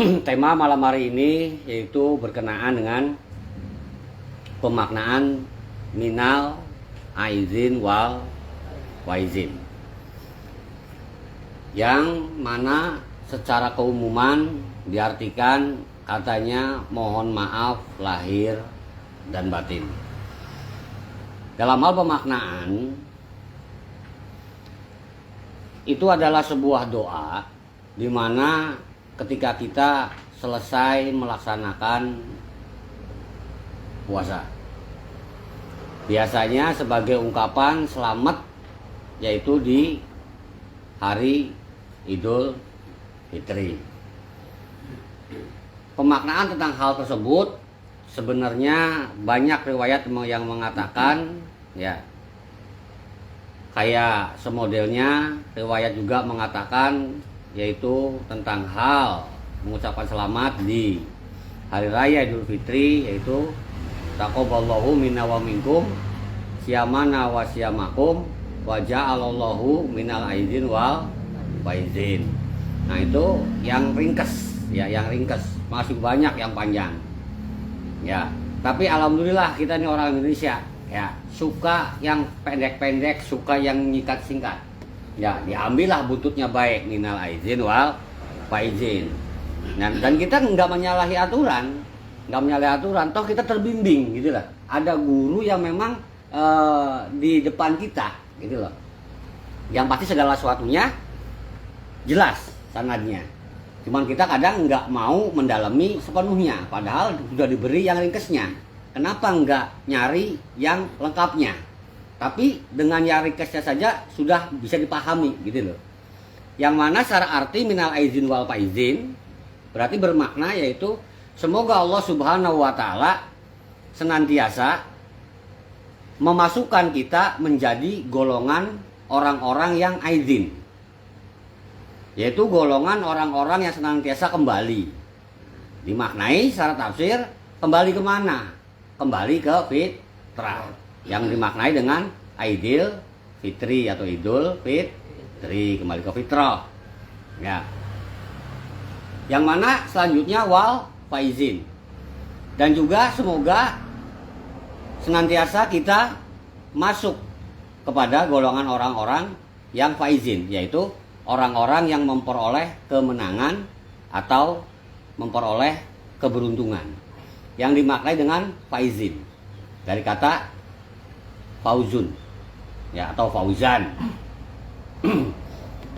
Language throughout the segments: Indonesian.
tema malam hari ini yaitu berkenaan dengan pemaknaan minal aizin wal waizin, yang mana secara keumuman diartikan katanya mohon maaf lahir dan batin. Dalam hal pemaknaan, itu adalah sebuah doa di mana ketika kita selesai melaksanakan puasa, biasanya sebagai ungkapan selamat, yaitu di hari Idul Fitri. Pemaknaan tentang hal tersebut sebenarnya banyak riwayat yang mengatakan, ya, kayak semodelnya riwayat juga mengatakan, yaitu tentang hal mengucapkan selamat di hari raya Idul Fitri, yaitu taqabbalallahu minna wa minkum siyamana wa siyamakum wa ja'alallahu minal aizin wal waizin. Nah, itu yang ringkas, ya, yang ringkas. Masih banyak yang panjang, ya, tapi alhamdulillah kita ini orang Indonesia, ya, suka yang pendek-pendek, suka yang nyikat singkat. Ya, diambillah buntutnya baik, minal aizin wal faizin. Dan kita nggak menyalahi aturan, toh kita terbimbing gitu lah. Ada guru yang memang di depan kita gitu loh, yang pasti segala sesuatunya jelas sanadnya. Cuman kita kadang nggak mau mendalami sepenuhnya, padahal sudah diberi yang ringkesnya. Kenapa nggak nyari yang lengkapnya? Tapi dengan yang ringkesnya saja sudah bisa dipahami gitu loh. Yang mana secara arti minal aizin wal faizin berarti bermakna yaitu semoga Allah Subhanahu wa taala senantiasa memasukkan kita menjadi golongan orang-orang yang aizin, yaitu golongan orang-orang yang senantiasa kembali. Dimaknai secara tafsir kembali kemana? Kembali ke fitrah, yang dimaknai dengan Idul Fitri atau Idul Fitri, kembali ke fitrah, ya. Yang mana selanjutnya wal faizin, dan juga semoga senantiasa kita masuk kepada golongan orang-orang yang faizin, yaitu orang-orang yang memperoleh kemenangan atau memperoleh keberuntungan, yang dimaknai dengan faizin dari kata fauzun, ya, atau fauzan.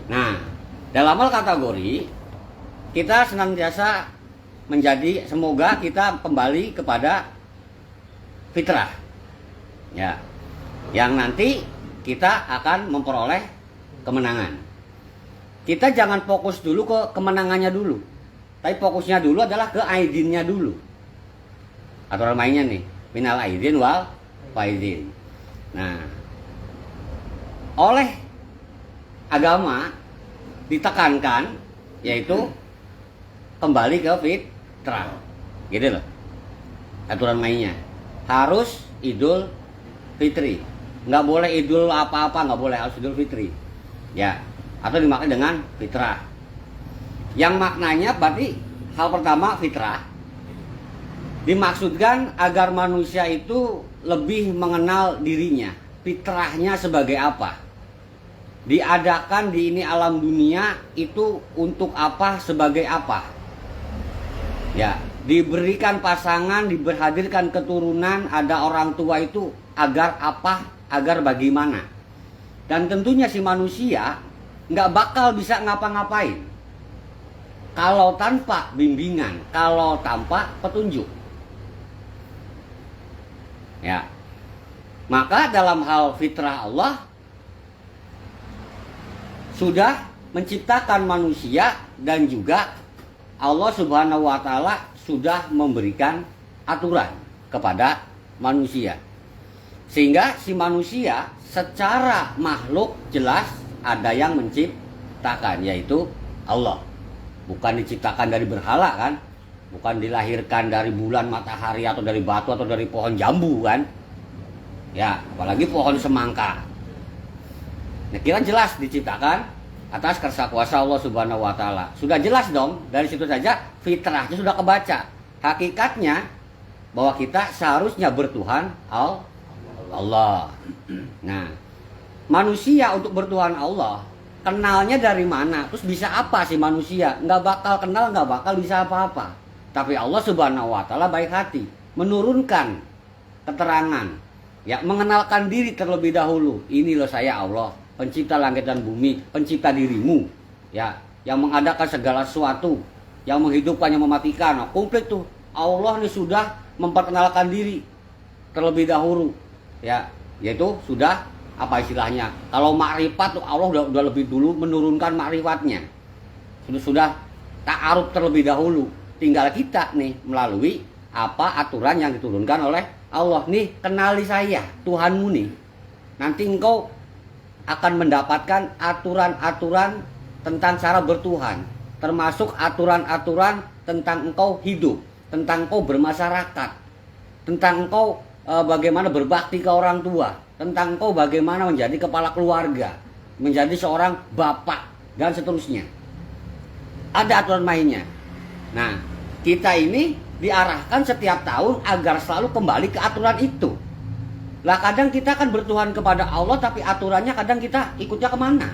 Nah, dalam hal kategori kita senantiasa menjadi, semoga kita kembali kepada fitrah, ya, yang nanti kita akan memperoleh kemenangan. Kita jangan fokus dulu ke kemenangannya dulu, tapi fokusnya dulu adalah ke aidinnya dulu. Aturan mainnya nih, minal aidin wal faizin. Nah, oleh agama ditekankan yaitu kembali ke fitrah, gitu loh. Aturan mainnya harus Idul Fitri, nggak boleh Idul apa-apa, nggak boleh, harus Idul Fitri, ya, atau dimaknai dengan fitrah. Yang maknanya berarti hal pertama fitrah dimaksudkan agar manusia itu lebih mengenal dirinya, fitrahnya sebagai apa, diadakan di ini alam dunia itu untuk apa, sebagai apa, ya, diberikan pasangan, diberhadirkan keturunan, ada orang tua itu agar apa, agar bagaimana. Dan tentunya si manusia nggak bakal bisa ngapa-ngapain kalau tanpa bimbingan, kalau tanpa petunjuk, ya. Maka dalam hal fitrah Allah sudah menciptakan manusia, dan juga Allah Subhanahu wa taala sudah memberikan aturan kepada manusia, sehingga si manusia secara makhluk jelas ada yang menciptakan, yaitu Allah. Bukan diciptakan dari berhala kan, bukan dilahirkan dari bulan, matahari, atau dari batu, atau dari pohon jambu kan, ya, apalagi pohon semangka. Nah, kira jelas diciptakan atas kersa kuasa Allah Subhanahu wa taala. Sudah jelas dong, dari situ saja fitrahnya sudah kebaca. Hakikatnya bahwa kita seharusnya bertuhan Allah. Nah, manusia untuk bertuhan Allah kenalnya dari mana? Terus bisa apa sih manusia? Nggak bakal kenal, nggak bakal bisa apa-apa. Tapi Allah Subhanahu wa taala baik hati, menurunkan keterangan, ya, mengenalkan diri terlebih dahulu. Ini loh saya Allah, pencipta langit dan bumi, pencipta dirimu, ya, yang mengadakan segala sesuatu, yang menghidupkan, yang mematikan. Nah, komplit tuh. Allah ini sudah memperkenalkan diri terlebih dahulu, ya, yaitu sudah apa istilahnya? Kalau makrifat tuh Allah udah lebih dulu menurunkan makrifatnya. Sudah ta'aruf terlebih dahulu. Tinggal kita nih melalui apa aturan yang diturunkan oleh Allah. Nih, kenali saya, Tuhanmu nih. Nanti engkau akan mendapatkan aturan-aturan tentang cara bertuhan, termasuk aturan-aturan tentang engkau hidup, tentang engkau bermasyarakat, tentang engkau bagaimana berbakti ke orang tua, tentang engkau bagaimana menjadi kepala keluarga, menjadi seorang bapak, dan seterusnya. Ada aturan mainnya. Nah, kita ini diarahkan setiap tahun agar selalu kembali ke aturan itu. Lah kadang kita kan bertuhan kepada Allah, tapi aturannya kadang kita ikutnya kemana?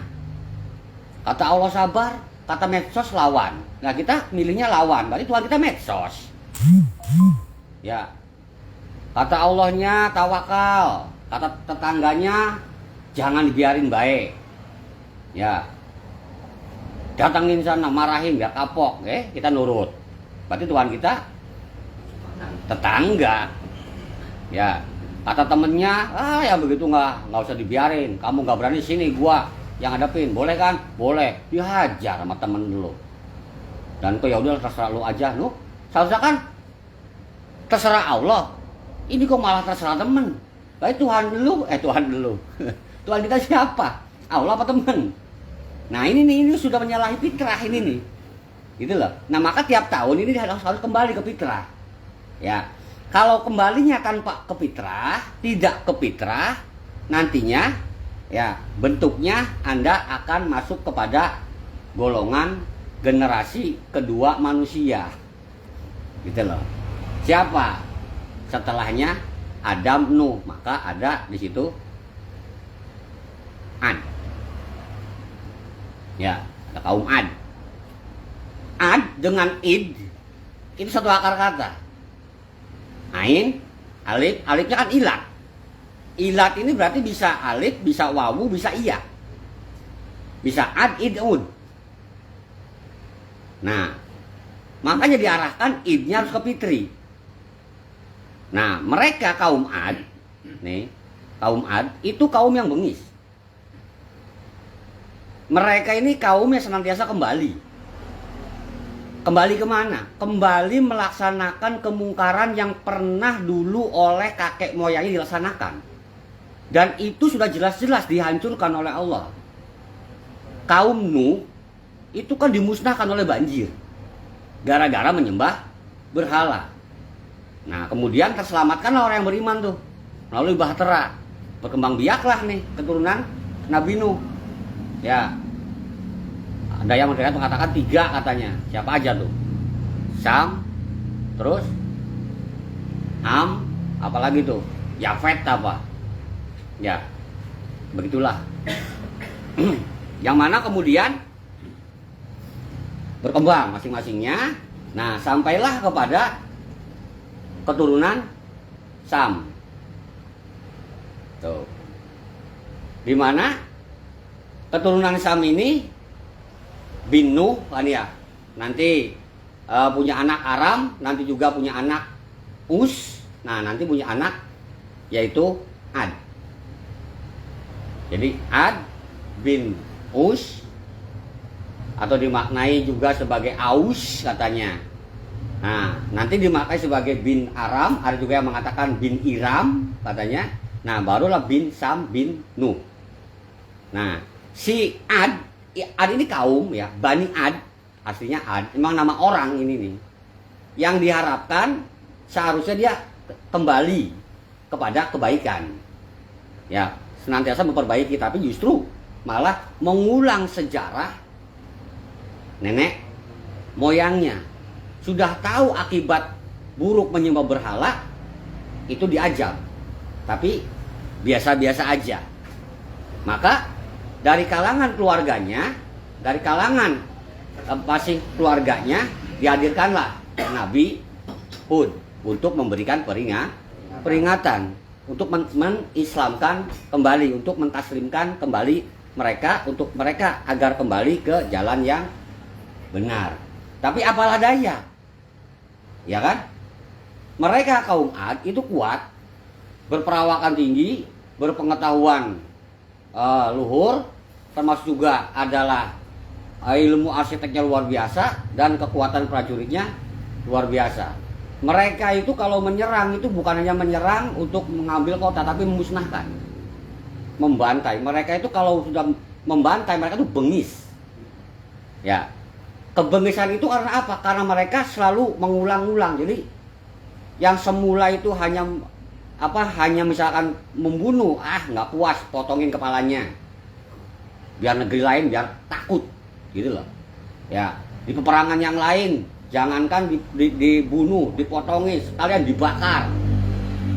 Kata Allah sabar, kata medsos lawan. Nah kita milihnya lawan, berarti Tuhan kita medsos. Ya, kata Allahnya tawakal, kata tetangganya jangan dibiarin baik. Ya, datangin sana marahin biar kapok, kita nurut. Berarti Tuhan kita tetangga. Ya, kata temennya, yang begitu nggak usah dibiarin, kamu nggak berani sini, gua yang hadapin, boleh kan? Boleh, dihajar sama temen lu. Dan kok ya udah terserah lu aja, lu seharusnya kan terserah Allah. Ini kok malah terserah temen. Baik Tuhan dulu, Tuhan dulu. Tuhan kita siapa? Allah apa temen? Nah ini sudah menyalahi fitrah ini nih, gitu loh. Nah maka tiap tahun ini harus kembali ke fitrah. Ya, kalau kembalinya tanpa ke fitrah, tidak ke fitrah, nantinya ya bentuknya Anda akan masuk kepada golongan generasi kedua manusia, gitu loh. Siapa? Setelahnya Adam, Nuh, maka ada di situ Ad. Ya, ada kaum Ad. Ad dengan id itu satu akar kata. Ain, alif, alifnya kan ilat. Ilat ini berarti bisa alif, bisa wawu, bisa iya. Bisa ad, id, ud. Nah, makanya diarahkan idnya harus ke fitri. Nah, mereka kaum Ad, nih, kaum Ad itu kaum yang bengis. Mereka ini kaum yang senantiasa kembali. Kembali kemana? Kembali melaksanakan kemungkaran yang pernah dulu oleh kakek moyangnya dilaksanakan. Dan itu sudah jelas-jelas dihancurkan oleh Allah. Kaum Nuh itu kan dimusnahkan oleh banjir. Gara-gara menyembah berhala. Nah kemudian terselamatkanlah orang yang beriman tuh. Melalui bahtera. Berkembang biaklah nih keturunan Nabi Nuh. Ya, ada yang mereka mengatakan 3 katanya. Siapa aja tuh? Sam, terus Am, apalagi tuh? Yafet apa? Ya, begitulah. Yang mana kemudian berkembang masing-masingnya. Nah, sampailah kepada keturunan Sam. Tuh. Di mana keturunan Sam ini bin Nuh kan ya. Nanti punya anak Aram, nanti juga punya anak Us. Nah, nanti punya anak yaitu Ad. Jadi Ad bin Us, atau dimaknai juga sebagai Aus katanya. Nah, nanti dimaknai sebagai bin Aram, ada juga yang mengatakan bin Iram katanya. Nah, barulah bin Sam bin Nuh. Nah, si Ad ini kaum ya, Bani Ad, aslinya Ad, memang nama orang ini nih. Yang diharapkan seharusnya dia kembali kepada kebaikan. Ya, senantiasa memperbaiki, tapi justru malah mengulang sejarah nenek moyangnya. Sudah tahu akibat buruk menyembah berhala, itu diajar, tapi biasa-biasa aja. Maka dari kalangan keluarganya, dari kalangan masing keluarganya, dihadirkanlah Nabi Hud untuk memberikan peringatan, untuk mengislamkan kembali, untuk mentaslimkan kembali mereka, untuk mereka agar kembali ke jalan yang benar. Tapi apalah daya, ya kan? Mereka kaum Ad itu kuat, berperawakan tinggi, berpengetahuan luhur, termasuk juga adalah ilmu arsiteknya luar biasa dan kekuatan prajuritnya luar biasa. Mereka itu kalau menyerang itu bukan hanya menyerang untuk mengambil kota, tapi memusnahkan, membantai. Mereka itu kalau sudah membantai, mereka itu bengis. Ya, kebengisan itu karena apa? Karena mereka selalu mengulang-ulang. Jadi yang semula itu hanya hanya misalkan membunuh, nggak puas, potongin kepalanya, biar negeri lain biar takut, gitu loh. Ya, di peperangan yang lain, jangankan dibunuh, dipotongin, sekalian dibakar.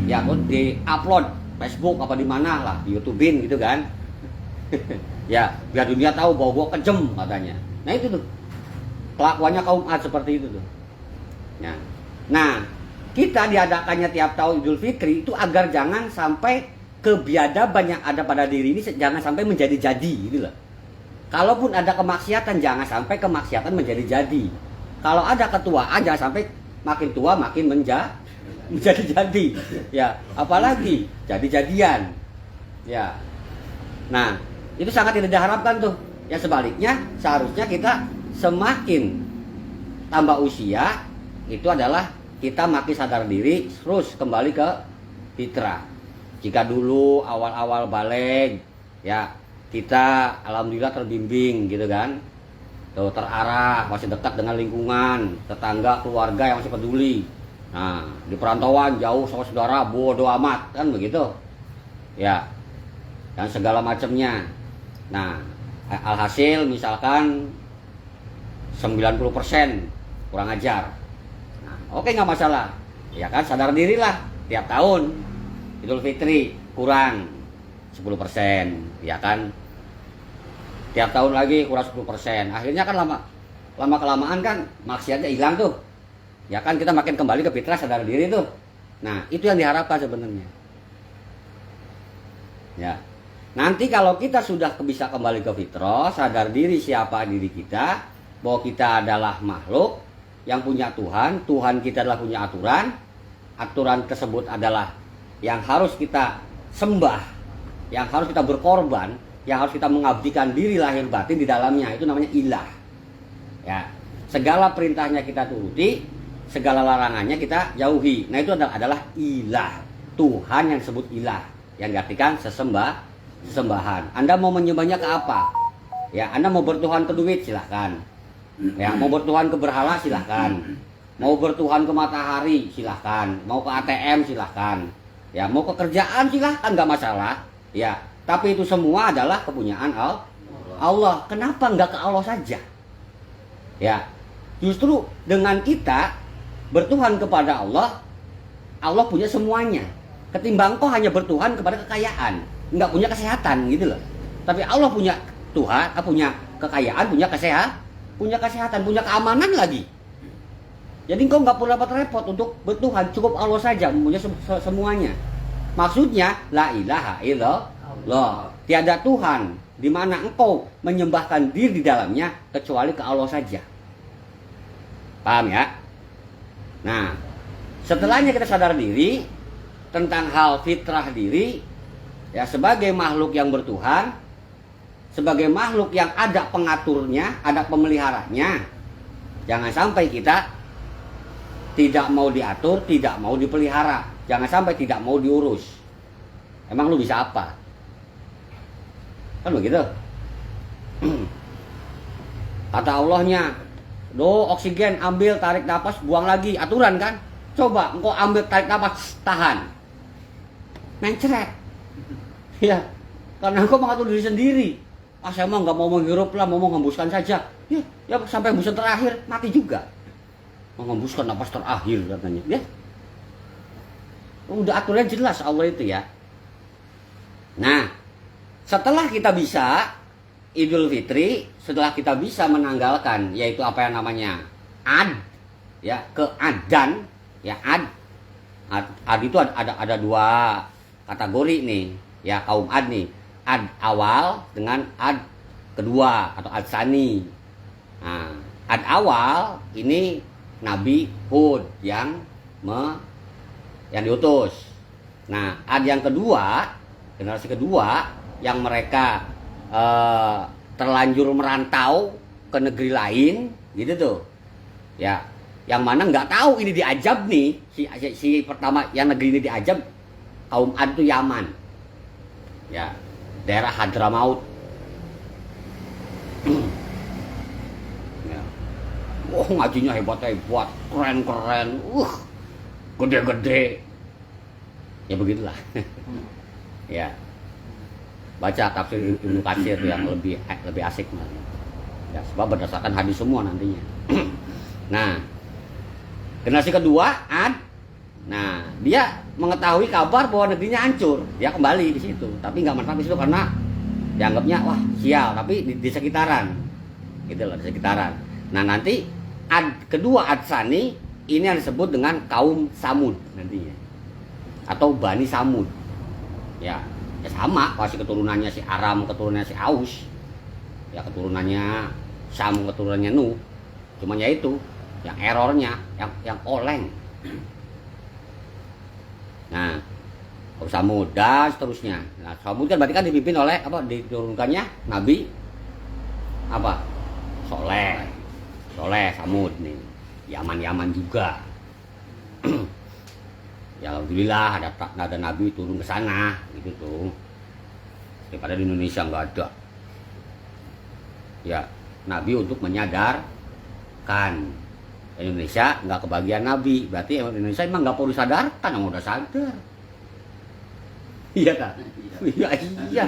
Ya, di-upload Facebook apa di mana lah, di YouTube-in gitu kan. Ya, biar dunia tahu bahwa gua kejem katanya. Nah itu tuh kelakuannya kaum Ad seperti itu tuh. Ya. Nah, kita diadakannya tiap tahun Idul Fitri itu agar jangan sampai kebiadaban yang ada pada diri ini jangan sampai menjadi-jadi gitu loh. Kalaupun ada kemaksiatan, jangan sampai kemaksiatan menjadi-jadi. Kalau ada ketuaan, jangan sampai makin tua makin menjadi-jadi. Ya, apalagi jadi-jadian. Ya. Nah, itu sangat tidak diharapkan tuh. Yang sebaliknya, seharusnya kita semakin tambah usia, itu adalah kita makin sadar diri, terus kembali ke fitrah. Jika dulu awal-awal balik, ya kita alhamdulillah terbimbing gitu kan, tuh terarah, masih dekat dengan lingkungan, tetangga, keluarga yang masih peduli. Nah, di perantauan jauh sama saudara, bodo amat kan begitu, ya, dan segala macamnya. Nah, alhasil misalkan 90% kurang ajar. Oke, nggak masalah, ya kan, sadar dirilah. Tiap tahun Idul Fitri kurang 10%, ya kan. Tiap tahun lagi kurang 10%. Akhirnya kan lama kelamaan kan maksiatnya hilang tuh. Ya kan, kita makin kembali ke fitrah, sadar diri tuh. Nah, itu yang diharapkan sebenarnya. Ya. Nanti kalau kita sudah bisa kembali ke fitrah, sadar diri siapa diri kita, bahwa kita adalah makhluk yang punya Tuhan, Tuhan kita adalah punya aturan tersebut adalah yang harus kita sembah, yang harus kita berkorban, yang harus kita mengabdikan diri lahir batin di dalamnya, itu namanya ilah. Ya, segala perintahnya kita turuti, segala larangannya kita jauhi. Nah, itu adalah ilah, Tuhan yang disebut ilah, yang diartikan sesembahan. Anda mau menyembahnya ke apa? Ya, Anda mau bertuhan ke duit, silahkan. Ya, mau bertuhan ke berhala silahkan, mau bertuhan ke matahari silahkan, mau ke ATM silahkan, ya, mau ke kerjaan silahkan, nggak masalah. Ya, tapi itu semua adalah kepunyaan Allah. Kenapa nggak ke Allah saja? Ya, justru dengan kita bertuhan kepada Allah, Allah punya semuanya. Ketimbang kau hanya bertuhan kepada kekayaan, nggak punya kesehatan gitu loh. Tapi Allah punya Tuhan, punya kekayaan, punya kesehatan, punya keamanan lagi. Jadi engkau nggak perlu repot untuk bertuhan, cukup Allah saja punya semuanya. Maksudnya la ilaha illallah, tiada Tuhan di mana engkau menyembahkan diri di dalamnya kecuali ke Allah saja. Paham ya? Nah, setelahnya kita sadar diri tentang hal fitrah diri, ya, sebagai makhluk yang bertuhan, sebagai makhluk yang ada pengaturnya, ada pemeliharanya. Jangan sampai kita tidak mau diatur, tidak mau dipelihara. Jangan sampai tidak mau diurus. Emang lu bisa apa? Kan begitu. Kata Allahnya, oksigen, ambil, tarik nafas, buang lagi. Aturan kan? Coba engkau ambil, tarik nafas, tahan, mencret. Ya, karena engkau mengatur diri sendiri. saya mah nggak mau menghirup lah, mau menghembuskan saja. Ya sampai hembusan terakhir mati juga. Menghembuskan napas terakhir katanya. Ya, udah aturannya jelas Allah itu ya. Nah, setelah kita bisa Idul Fitri, setelah kita bisa menanggalkan yaitu apa yang namanya ad, ya, keadan, ya ad itu ada dua kategori nih, ya kaum ad nih, ad awal dengan ad kedua atau ad sani. Nah, ad awal ini Nabi Hud yang diutus. Nah, ad yang kedua, generasi kedua yang mereka terlanjur merantau ke negeri lain, gitu tuh. Ya, yang mana nggak tahu ini diajab nih, si pertama yang negeri ini diajab kaum Ad itu Yaman. Ya, daerah Hadramaut. Ya. Oh, ngajinya hebat-hebat, keren-keren, gede-gede. Ya begitulah. Ya. Baca tafsir Ibnu Katsir yang lebih asik. Ya, sebab berdasarkan hadis semua nantinya. Nah, generasi kedua Ad. Nah, dia mengetahui kabar bahwa negerinya hancur, dia kembali di situ. Tapi nggak menetap di situ karena dianggapnya wah sial. Tapi di sekitaran, gitu loh, di sekitaran. Nah, nanti Ad kedua Ad Sani ini yang disebut dengan kaum Samud nantinya, atau Bani Samud. Ya sama, pasti keturunannya si Aram, keturunannya si Aus, ya keturunannya Sam, keturunannya Nuh. Cuman ya itu yang errornya, yang oleng. Nah, kaum Samud dan seterusnya. Nah, Samud kan berarti kan dipimpin oleh apa? Diturunkannya Nabi apa? Soleh Samud nih. Yaman juga. Ya alhamdulillah ada Nabi turun ke sana gitu tuh. Daripada di Indonesia nggak ada. Ya, Nabi untuk menyadarkan Indonesia nggak kebagian Nabi. Berarti Indonesia emang nggak perlu sadarkan, emang udah sadar. Iya kan? Iya.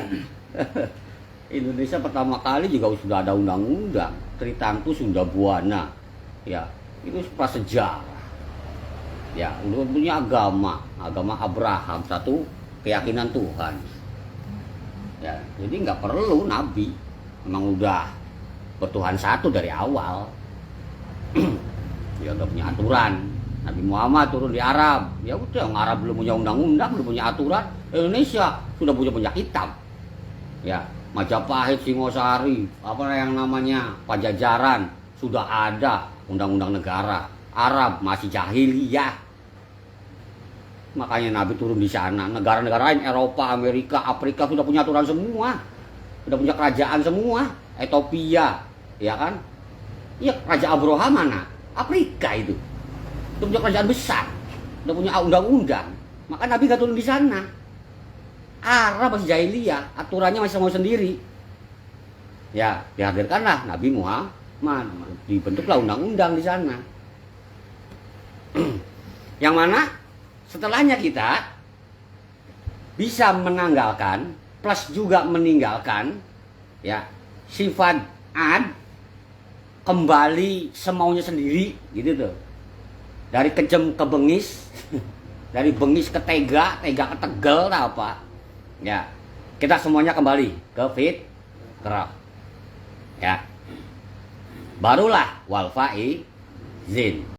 Indonesia pertama kali juga sudah ada undang-undang Tritangtu Sunda Buana. Ya, itu prasejarah. Ya, udah punya agama Abraham, satu keyakinan Tuhan. Ya, jadi nggak perlu Nabi, memang udah bertuhan satu dari awal. Ya udah punya aturan. Nabi Muhammad turun di Arab, ya udah, yang Arab belum punya undang-undang, belum punya aturan. Indonesia sudah punya kitab. Ya, Majapahit, Singosari, apa yang namanya Pajajaran, sudah ada undang-undang negara. Arab masih jahiliyah. Makanya Nabi turun di sana. Negara-negara lain, Eropa, Amerika, Afrika sudah punya aturan semua. Sudah punya kerajaan semua. Ethiopia, ya kan? Iya, Raja Abraham mana? Afrika itu. Sudah punya kerajaan besar. Sudah punya undang-undang. Maka Nabi gak turun di sana. Arab masih jahiliyah, aturannya masih mau sendiri. Ya, dihadirkanlah Nabi Muhammad. Dibentuklah undang-undang di sana. Yang mana setelahnya kita bisa menanggalkan plus juga meninggalkan ya sifat Ad, kembali semaunya sendiri gitu tuh. Dari kejam ke bengis, dari bengis ke tega ke tegel apa. Ya. Kita semuanya kembali ke fitrah. Ya. Barulah wal faizin.